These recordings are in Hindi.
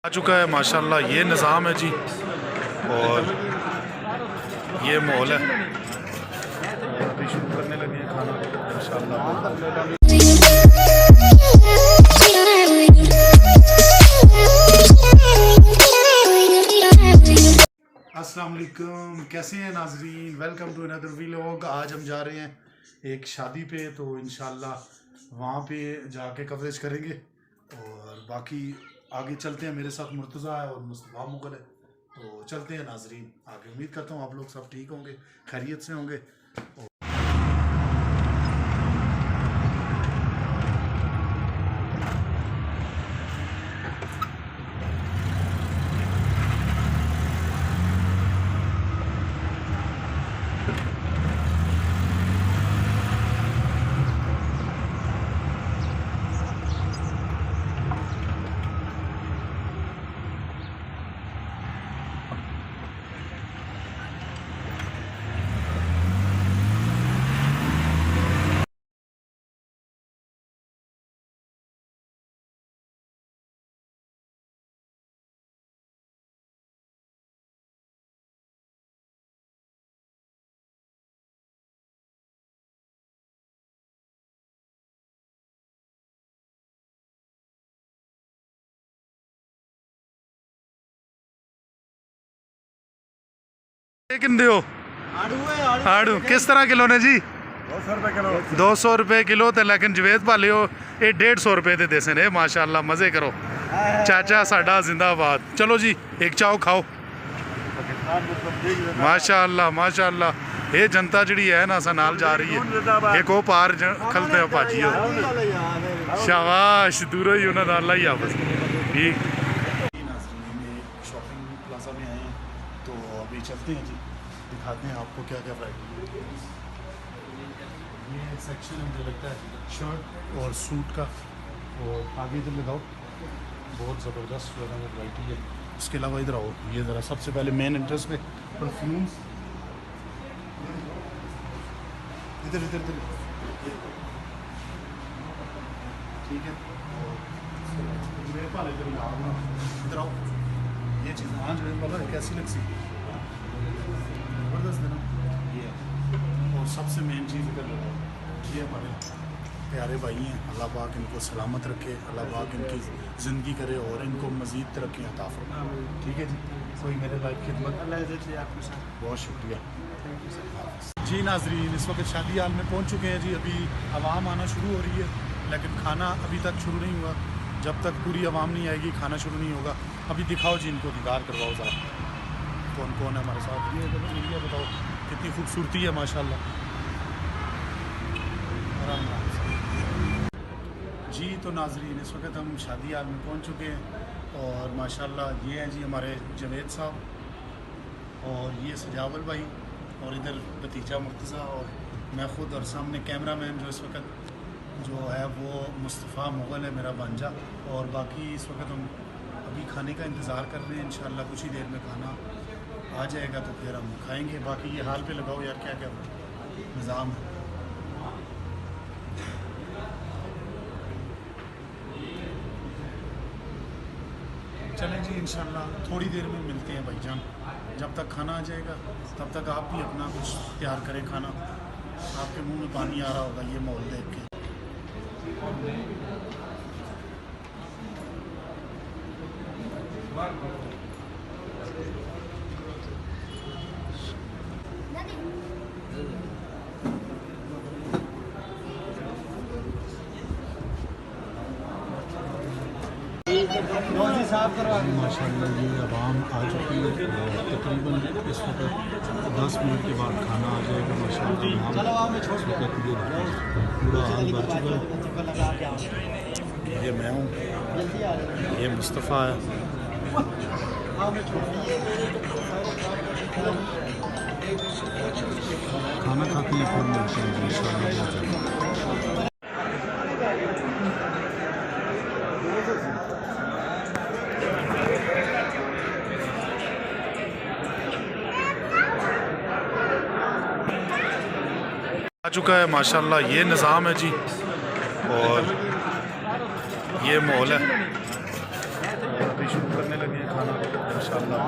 आ चुका है माशाल्लाह। ये निज़ाम है जी और ये माहौल है और अभी शुरू करने लगे हैं खाना माशाल्लाह। अस्सलाम वालेकुम, कैसे हैं नाजरीन, वेलकम टू अनदर व्लॉग। आज हम जा रहे हैं एक शादी पे, तो इंशाल्लाह वहाँ पे जाके कवरेज करेंगे और बाकी आगे चलते हैं। मेरे साथ मुर्तज़ा है और मुस्तफ़ा मुग़ल है, तो चलते हैं नाजरीन आगे। उम्मीद करता हूँ आप लोग सब ठीक होंगे, खैरियत से होंगे। किन दो आड़ू किस तरह किलो ने जी? 200 रुपए किलो। 200 रुपए किलो तो लेकिन जवेद भाले हो ये 150 रुपए दे देसे ने माशाल्लाह। मजे करो चाचा साडा जिंदाबाद। चलो जी एक चाव खाओ माशाल्लाह माशाल्लाह। ये जनता जी है ना सा नाल जा रही है। एक वो पार खलते हो भाजी हो शाबाश दूर ही उन्हें अल्लाह ही आपस ठीक। शॉपिंग प्लाजा में आए हैं तो अभी चलते हैं जी, दिखाते हैं आपको क्या क्या वैरायटी। ये सेक्शन है मुझे लगता है शर्ट और सूट का, और आगे इधर लगाओ बहुत ज़बरदस्त जो है वैरायटी है। उसके अलावा इधर आओ, ये ज़रा सबसे पहले मेन एंट्रेंस पे परफ्यूम्स। इधर इधर इधर ठीक है। मेरे पाले इधर आओ, ये चीज़ हाँ जो है कैसी लग सी ज़बरदस्त है ना ये। और सबसे मेन चीज़ इधर ये हमारे प्यारे भाई हैं, अल्लाह पाक इनको सलामत रखे, अल्लाह पाक इनकी ज़िंदगी करे और इनको मज़ीद तरक्की अता फरमाए। ठीक है जी, कोई मेरे लाइक खिदमत बहुत शुक्रिया जी। नाजरीन इस वक्त शादी हाल में पहुंच चुके हैं जी। अभी आवाम आना शुरू हो रही है लेकिन खाना अभी तक शुरू नहीं हुआ। जब तक पूरी आवाम नहीं आएगी खाना शुरू नहीं होगा। अभी दिखाओ जी इनको, दीदार करवाओ ज़रा कौन कौन है हमारे साथ। ये बताओ कितनी खूबसूरती है माशाल्लाह। जी तो नाजरीन इस वक्त हम शादी हाल में पहुंच चुके हैं और माशाल्लाह ये हैं जी हमारे जवेद साहब और ये सजावल भाई और इधर भतीजा मुर्तज़ा और मैं ख़ुद, और सामने कैमरा मैन जो इस वक्त जो है वो मुस्तफ़ा मुग़ल है मेरा भांजा। और बाकी इस वक्त हम अभी खाने का इंतज़ार कर रहे हैं, इंशाल्लाह कुछ ही देर में खाना आ जाएगा तो फिर हम खाएँगे। बाकी ये हाल पे लगाओ यार, क्या क्या निज़ाम है। चलें जी इंशाल्लाह थोड़ी देर में मिलते हैं भाईजान। जब तक खाना आ जाएगा तब तक आप भी अपना कुछ तैयार करें खाना। आपके मुंह में पानी आ रहा होगा ये माहौल देख के। माशाल्लाह ये आवाम आ चुकी है और तकरीबन इस वक्त 10 मिनट के बाद खाना आ जाएगा माशाल्लाह। इस वक्त पूरा हाल भर चुका है। ये मैं हूँ, ये मुस्तफ़ा है। खाना खाते हैं फिर मिलते हैं इंशाल्लाह। आ चुका है माशाल्लाह। ये निज़ाम है जी और ये माहौल है और अभी शुरू खाने लगे खाना इंशाल्लाह।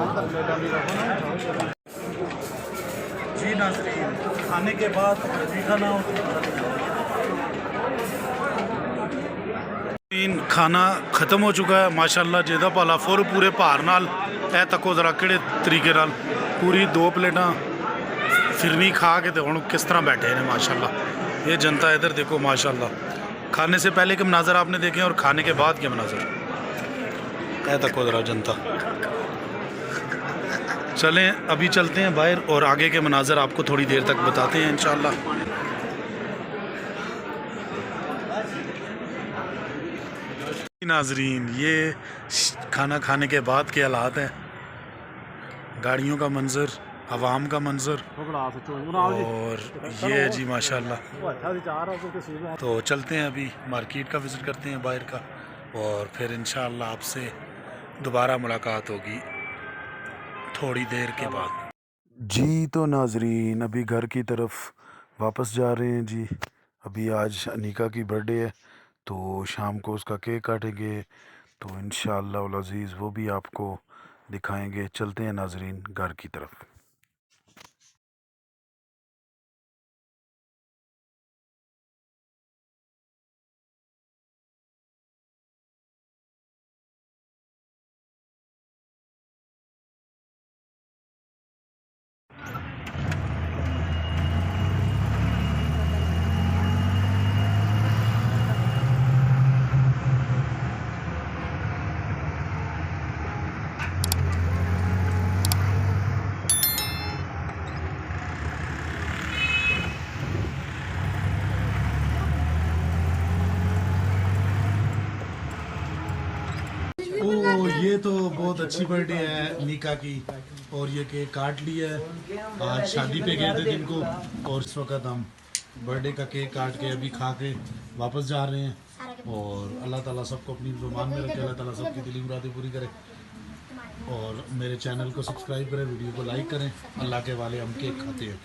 जी नाज़रीन, खाने के बाद भी खाना खाना ख़त्म हो चुका है माशाल्लाह। जेदा पाला फुर पूरे भार नाल ए तको जरा किहड़े तरीके नाल पूरी 2 प्लेटां फिरनी खा के तो हुण किस तरह बैठे हैं माशाल्लाह। ये जनता इधर देखो माशाल्लाह। खाने से पहले के मनाजर आपने देखे और खाने के बाद के मनाजर ए तको जरा जनता। चलें अभी चलते हैं बाहर और आगे के मनाजर आपको थोड़ी देर तक बताते हैं इंशाल्लाह। नाजरीन, ये खाना खाने के बाद के हालात हैं, गाड़ियों का मंजर, आवाम का मंजर, और ये है जी माशाल्लाह। तो चलते हैं अभी मार्केट का विज़िट करते हैं बाहर का, और फिर इंशाल्लाह आपसे दोबारा मुलाकात होगी थोड़ी देर के बाद। जी तो नाजरीन, अभी घर की तरफ वापस जा रहे हैं जी। अभी आज अनीका की बर्थडे है, तो शाम को उसका केक काटेंगे, तो इंशाअल्लाह उल अज़ीज़ वो भी आपको दिखाएंगे। चलते हैं नाजरीन घर की तरफ। ओ ये तो बहुत अच्छी बर्थडे है नीका की, और ये केक काट लिया है। आज शादी पे गए थे दिन को, और इस वक्त हम बर्थडे का केक काट के अभी खा के वापस जा रहे हैं। और अल्लाह ताला सबको अपनी ज़ुबान में रखे, अल्लाह ताला सबकी दिली मुरादें पूरी करे। और मेरे चैनल को सब्सक्राइब करें, वीडियो को लाइक करें। अल्लाह के वाले हम केक खाते हैं।